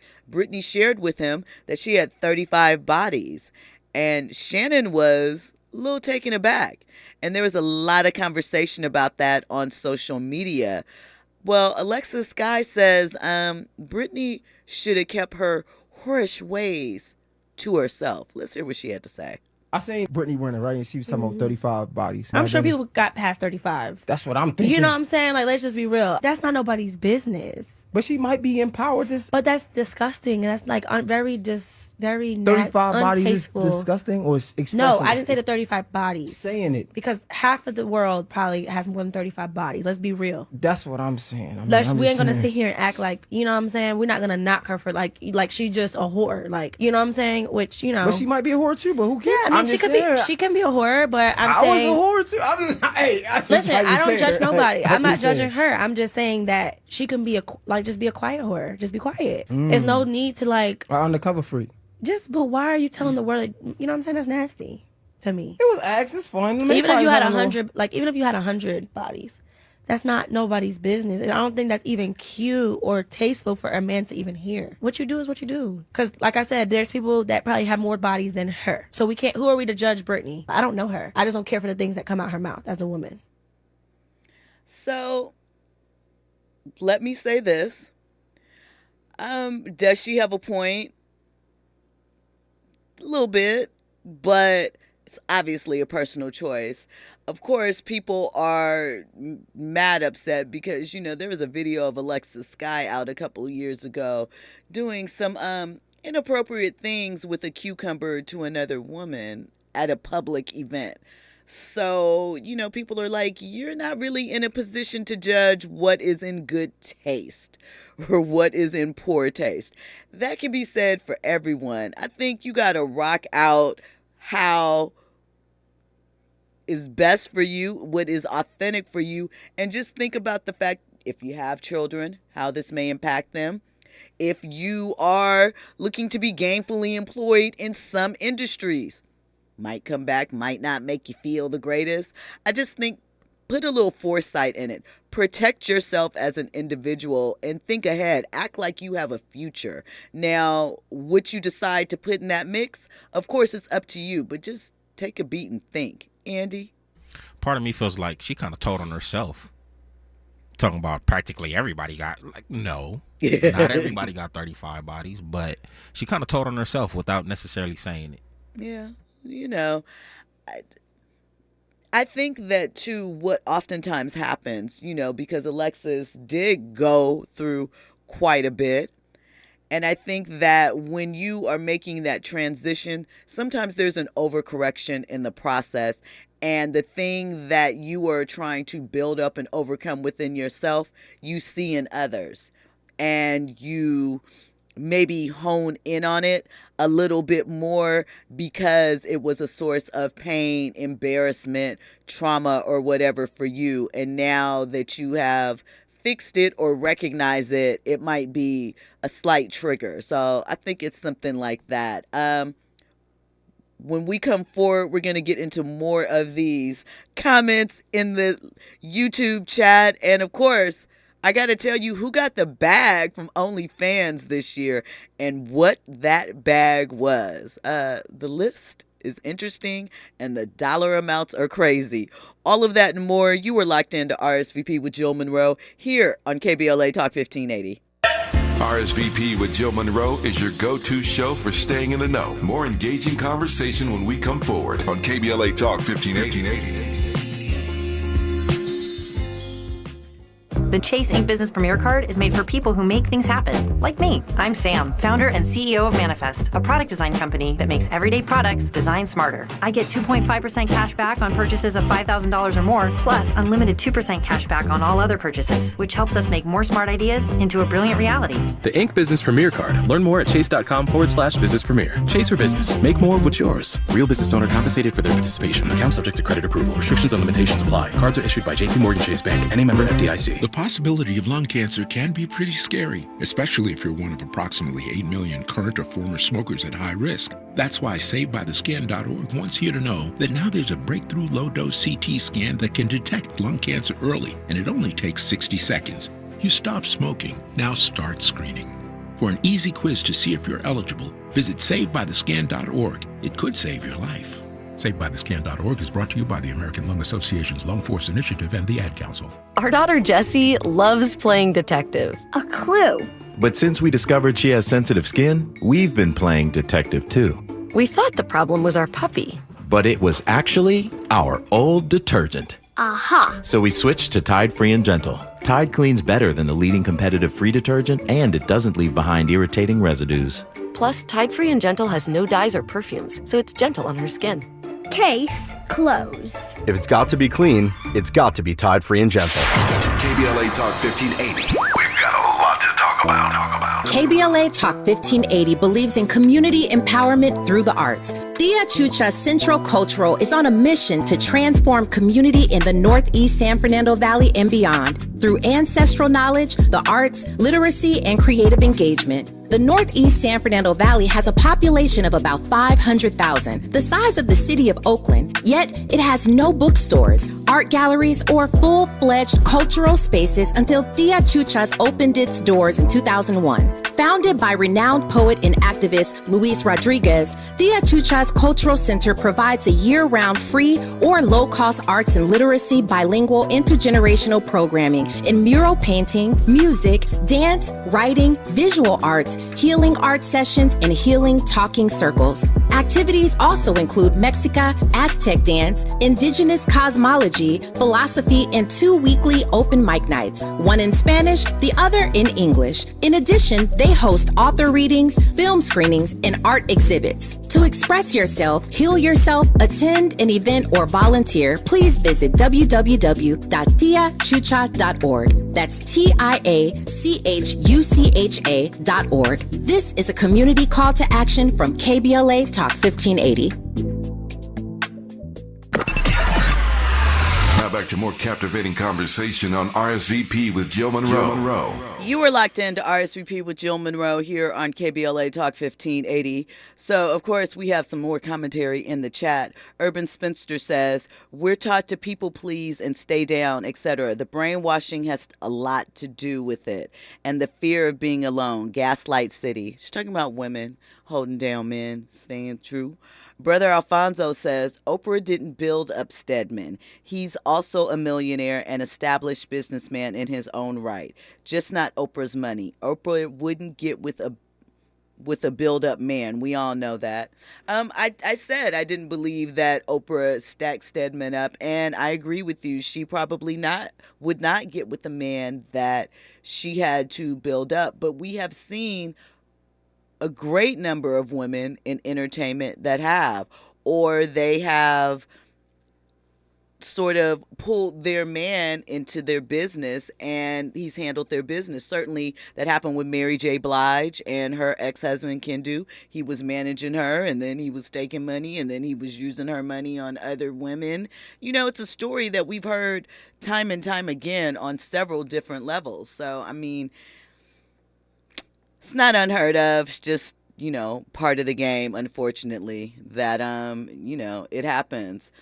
shared with him that she had 35 bodies. And Shannon was a little taken aback. And there was a lot of conversation about that on social media. Well, Alexis Sky says Brittany should have kept her whorish ways to herself. Let's hear what she had to say. I seen Brittany Renner, right? And she was talking about 35 bodies. I'm sure people got past 35. That's what I'm thinking. You know what I'm saying? Like, let's just be real. That's not nobody's business. But she might be empowered. But that's disgusting. And that's like very 35 bodies is disgusting or expressing? No, I didn't say the 35 bodies. Saying it. Because half of the world probably has more than 35 bodies. Let's be real. That's what I'm saying. We ain't going to sit here and act like, you know what I'm saying? We're not going to knock her for like she just a whore. Like, you know what I'm saying? Which, you know. But she might be a whore too, but who cares? Yeah, I mean, she can be a whore, but I was a whore too. Listen, I don't judge nobody. I'm not judging her. I'm just saying that she can be just be a quiet whore. Just be quiet. There's no need to like. Undercover freak. But why are you telling the world? You know what I'm saying? That's nasty to me. It was acts. It's fun. Even if you had 100, even if you had 100 bodies, that's not nobody's business. And I don't think that's even cute or tasteful for a man to even hear. What you do is what you do. Because, like I said, there's people that probably have more bodies than her. So we can't. Who are we to judge Brittany? I don't know her. I just don't care for the things that come out her mouth as a woman. So, let me say this. Does she have a point? A little bit, but it's obviously a personal choice. Of course, people are mad upset because, you know, there was a video of Alexis Sky out a couple of years ago doing some inappropriate things with a cucumber to another woman at a public event. So, you know, people are like, you're not really in a position to judge what is in good taste or what is in poor taste. That can be said for everyone. I think you got to rock out how is best for you, what is authentic for you, and just think about the fact, if you have children, how this may impact them. If you are looking to be gainfully employed in some industries, might come back, might not make you feel the greatest. I just think put a little foresight in it. Protect yourself as an individual and think ahead. Act like you have a future. Now, what you decide to put in that mix, of course, it's up to you, but just take a beat and think. Andy? Part of me feels like she kind of told on herself. Talking about practically everybody got, like, no. Not everybody got 35 bodies, but she kind of told on herself without necessarily saying it. Yeah. You know, I think that too, what oftentimes happens, you know, because Alexis did go through quite a bit. And I think that when you are making that transition, sometimes there's an overcorrection in the process. And the thing that you are trying to build up and overcome within yourself, you see in others. And you maybe hone in on it a little bit more because it was a source of pain, embarrassment, trauma, or whatever for you. And now that you have fixed it or recognize it, it might be a slight trigger. So I think it's something like that. When we come forward, we're going to get into more of these comments in the YouTube chat. And of course, I got to tell you who got the bag from OnlyFans this year and what that bag was. The list is interesting and the dollar amounts are crazy. All of that and more. You were locked into RSVP with Jill Munroe here on KBLA Talk 1580. RSVP with Jill Munroe is your go-to show for staying in the know. More engaging conversation when we come forward on KBLA Talk 1580. The Chase Ink Business Premier Card is made for people who make things happen, like me. I'm Sam, founder and CEO of Manifest, a product design company that makes everyday products designed smarter. I get 2.5% cash back on purchases of $5,000 or more, plus unlimited 2% cash back on all other purchases, which helps us make more smart ideas into a brilliant reality. The Ink Business Premier Card. Learn more at chase.com/business premier. Chase for business. Make more of what's yours. Real business owner compensated for their participation. Account subject to credit approval. Restrictions and limitations apply. Cards are issued by JP Morgan Chase Bank, any member FDIC. The possibility of lung cancer can be pretty scary, especially if you're one of approximately 8 million current or former smokers at high risk. That's why SaveByTheScan.org wants you to know that now there's a breakthrough low-dose CT scan that can detect lung cancer early, and it only takes 60 seconds. You stop smoking, now start screening. For an easy quiz to see if you're eligible, visit SaveByTheScan.org. It could save your life. SaveByTheScan.org is brought to you by the American Lung Association's Lung Force Initiative and the Ad Council. Our daughter Jessie loves playing detective. A clue. But since we discovered she has sensitive skin, we've been playing detective too. We thought the problem was our puppy. But it was actually our old detergent. Aha. So we switched to Tide Free and Gentle. Tide cleans better than the leading competitive free detergent, and it doesn't leave behind irritating residues. Plus, Tide Free and Gentle has no dyes or perfumes, so it's gentle on her skin. Case closed. If it's got to be clean, it's got to be Tide Free and Gentle. KBLA Talk 1580. We've got a lot to talk about. KBLA Talk 1580 believes in community empowerment through the arts. Tia Chucha Central Cultural is on a mission to transform community in the Northeast San Fernando Valley and beyond through ancestral knowledge, the arts, literacy, and creative engagement. The Northeast San Fernando Valley has a population of about 500,000, the size of the city of Oakland, yet it has no bookstores, art galleries, or full-fledged cultural spaces until Tia Chuchas opened its doors in 2001. Founded by renowned poet and activist Luis Rodriguez, Tia Chuchas Cultural Center provides a year-round free or low-cost arts and literacy bilingual intergenerational programming in mural painting, music, dance, writing, visual arts, healing art sessions, and healing talking circles. Activities also include Mexica, Aztec dance, indigenous cosmology, philosophy, and 2 weekly open mic nights, one in Spanish, the other in English. In addition, they host author readings, film screenings, and art exhibits. To express yourself, heal yourself, attend an event, or volunteer, please visit www.tiachucha.org. That's TIACHUCHA.org. This is a community call to action from KBLA Talk 1580. Now back to more captivating conversation on RSVP with Jill Munroe. You were locked into RSVP with Jill Munroe here on KBLA Talk 1580. So, of course, we have some more commentary in the chat. Urban Spinster says, we're taught to people please and stay down, etc. The brainwashing has a lot to do with it. And the fear of being alone. Gaslight City. She's talking about women holding down men, staying true. Brother Alfonso says, Oprah didn't build up Stedman. He's also a millionaire and established businessman in his own right. Just not Oprah's money. Oprah wouldn't get with a build-up man. We all know that. I said I didn't believe that Oprah stacked Stedman up, and I agree with you. She probably would not get with the man that she had to build up. But we have seen a great number of women in entertainment that have, or they have sort of pulled their man into their business and he's handled their business. Certainly that happened with Mary J. Blige and her ex-husband Kendu. He was managing her and then he was taking money and then he was using her money on other women. You know, it's a story that we've heard time and time again on several different levels. So, I mean, it's not unheard of. It's just, you know, part of the game, unfortunately, that, you know, it happens.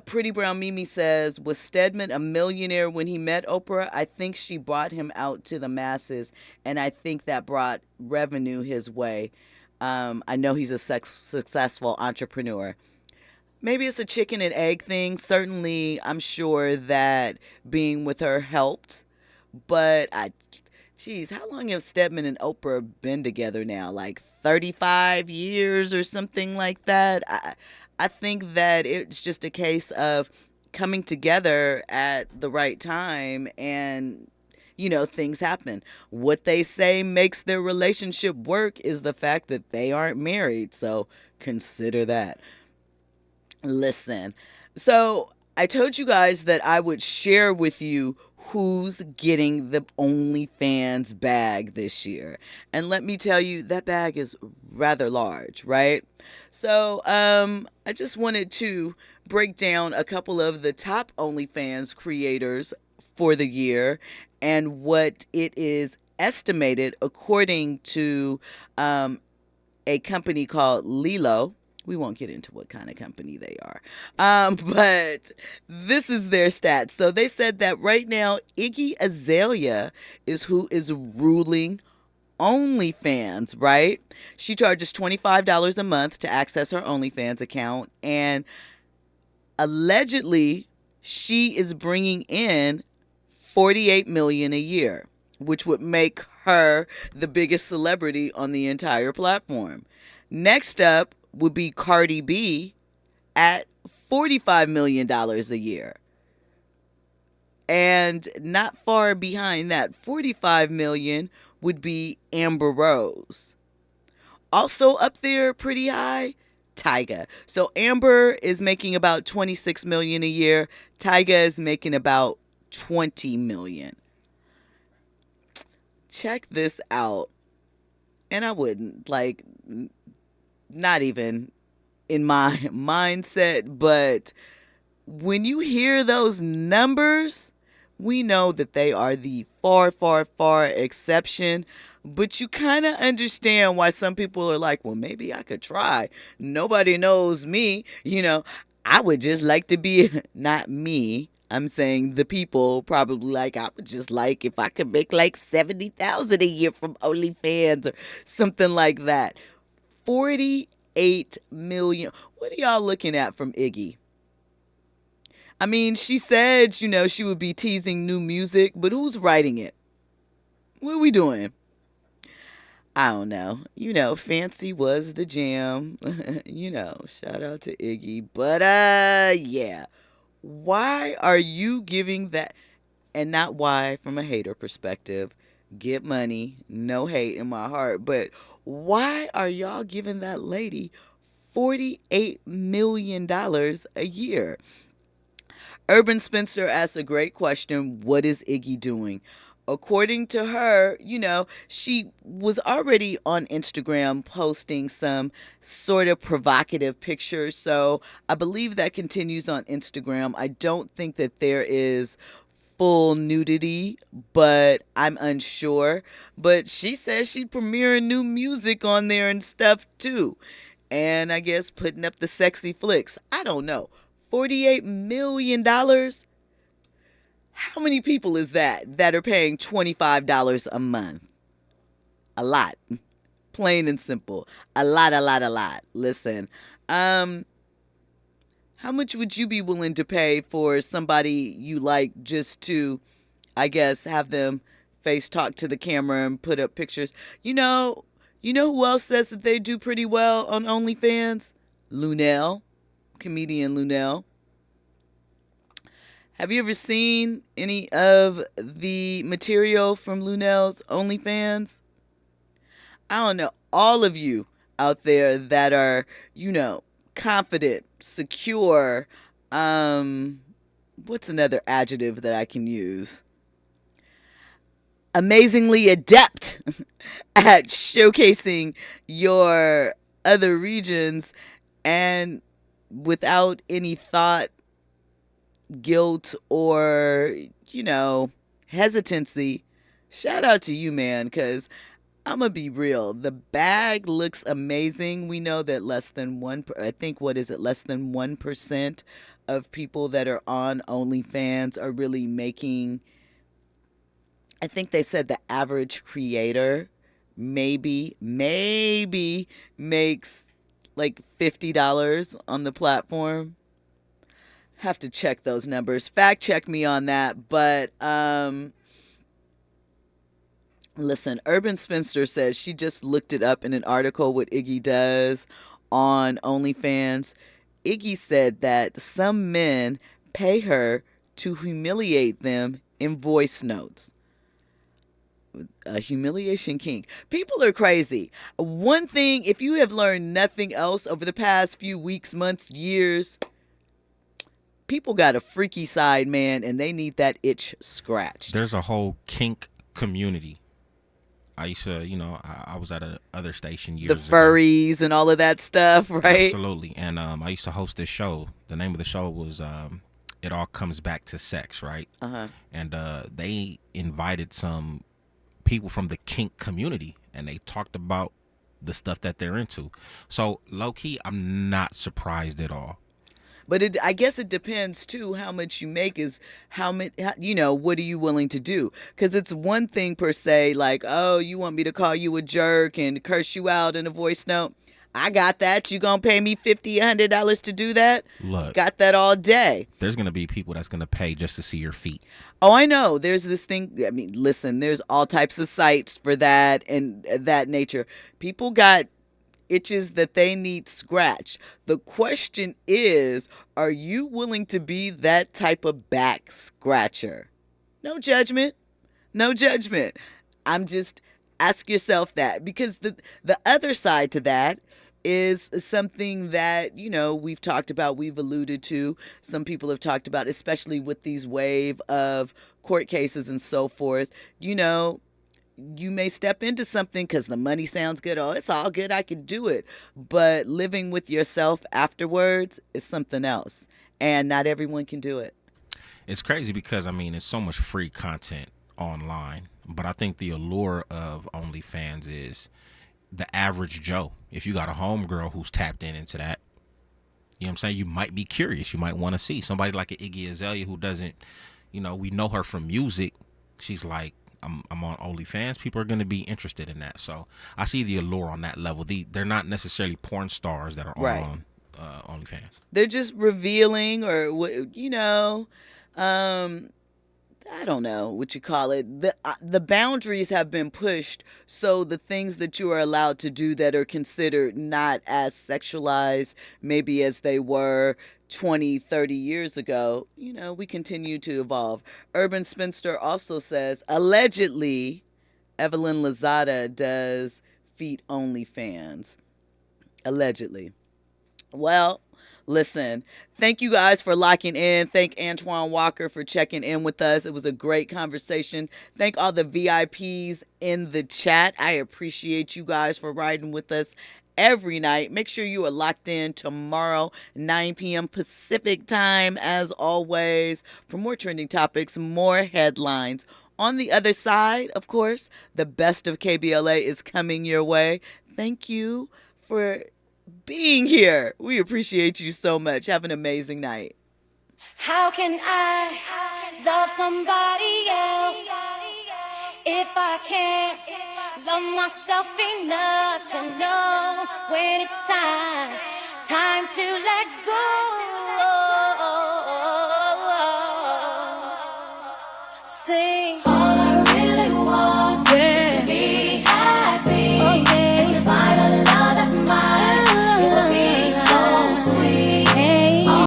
Pretty Brown Mimi says, was Stedman a millionaire when he met Oprah? I think she brought him out to the masses, and I think that brought revenue his way. I know he's a successful entrepreneur. Maybe it's a chicken and egg thing. Certainly, I'm sure that being with her helped, but geez, how long have Stedman and Oprah been together now? Like 35 years or something like that? I think that it's just a case of coming together at the right time, and things happen. What they say makes their relationship work is the fact that they aren't married. So consider that. Listen, so I told you guys that I would share with you who's getting the OnlyFans bag this year. And let me tell you, that bag is rather large, right? So I just wanted to break down a couple of the top OnlyFans creators for the year and what it is estimated according to a company called Lilo. We won't get into what kind of company they are. But this is their stats. So they said that right now, Iggy Azalea is who is ruling OnlyFans, right? She charges $25 a month to access her OnlyFans account. And allegedly, she is bringing in $48 million a year, which would make her the biggest celebrity on the entire platform. Next up would be Cardi B at $45 million a year. And not far behind that, $45 million would be Amber Rose. Also up there pretty high, Tyga. So Amber is making about $26 million a year. Tyga is making about $20 million. Check this out. And I wouldn't, not even in my mindset, but when you hear those numbers, we know that they are the far, far, far exception. But you kind of understand why some people are like, well, maybe I could try. Nobody knows me. I would just like to be, not me. I'm saying the people probably I would just like if I could make $70,000 a year from OnlyFans or something like that. 48 million. What are y'all looking at from Iggy? I mean, she said, she would be teasing new music, but who's writing it? What are we doing? I don't know. Fancy was the jam. Shout out to Iggy. But, yeah. Why are you giving that? And not why from a hater perspective. Get money. No hate in my heart. But why are y'all giving that lady $48 million a year? Urban Spencer asked a great question. What is Iggy doing? According to her, she was already on Instagram posting some sort of provocative pictures. So I believe that continues on Instagram. I don't think that there is full nudity, but I'm unsure. But she says she's premiering new music on there and stuff too. And I guess putting up the sexy flicks. I don't know. $48 million? How many people is that are paying $25 a month? A lot. Plain and simple. A lot. Listen, how much would you be willing to pay for somebody you like just to, I guess, have them face talk to the camera and put up pictures? You know who else says that they do pretty well on OnlyFans? Lunel, comedian Lunel. Have you ever seen any of the material from Lunel's OnlyFans? I don't know. All of you out there that are, confident, secure, what's another adjective that I can use? Amazingly adept at showcasing your other regions and without any thought, guilt, or, hesitancy. Shout out to you, man, because I'm going to be real. The bag looks amazing. We know that less than 1% of people that are on OnlyFans are really making, I think they said the average creator maybe makes like $50 on the platform. Have to check those numbers. Fact check me on that. But Listen, Urban Spinster says she just looked it up in an article what Iggy does on OnlyFans. Iggy said that some men pay her to humiliate them in voice notes. A humiliation king. People are crazy. One thing, if you have learned nothing else over the past few weeks, months, years, people got a freaky side, man, and they need that itch scratched. There's a whole kink community. I used to, I was at a other station years ago. The furries and all of that stuff, right? Absolutely. And I used to host this show. The name of the show was It All Comes Back to Sex, right? Uh-huh. And they invited some people from the kink community, and they talked about the stuff that they're into. So, low-key, I'm not surprised at all. But I guess it depends, too, how much you make is what are you willing to do? Because it's one thing per se, like, oh, you want me to call you a jerk and curse you out in a voice note? I got that. You going to pay me $50, $100 to do that? Look. Got that all day. There's going to be people that's going to pay just to see your feet. Oh, I know. There's this thing. I mean, listen, there's all types of sites for that and that nature. People got itches that they need scratched. The question is, are you willing to be that type of back scratcher? No judgment. No judgment. I'm just ask yourself that, because the other side to that is something that, we've talked about, we've alluded to, some people have talked about, especially with these wave of court cases and so forth. You may step into something because the money sounds good. Oh, it's all good. I can do it. But living with yourself afterwards is something else. And not everyone can do it. It's crazy because, it's so much free content online. But I think the allure of OnlyFans is the average Joe. If you got a homegirl who's tapped into that, you know what I'm saying? You might be curious. You might want to see somebody like an Iggy Azalea who doesn't, we know her from music. She's like, I'm on OnlyFans. People are going to be interested in that. So I see the allure on that level. They're not necessarily porn stars that are right on OnlyFans. They're just revealing, or I don't know what you call it. The boundaries have been pushed, so the things that you are allowed to do that are considered not as sexualized maybe as they were 20, 30 years ago, we continue to evolve. Urban Spinster also says, allegedly, Evelyn Lozada does feet OnlyFans. Allegedly. Well, listen, thank you guys for locking in. Thank Antoine Walker for checking in with us. It was a great conversation. Thank all the VIPs in the chat. I appreciate you guys for riding with us every night. Make sure you are locked in tomorrow, 9 p.m. Pacific time, as always, for more trending topics, more headlines. On the other side, of course, the best of KBLA is coming your way. Thank you for being here. We appreciate you so much. Have an amazing night. How can I love somebody else if I can't love myself enough to know when it's time to let go?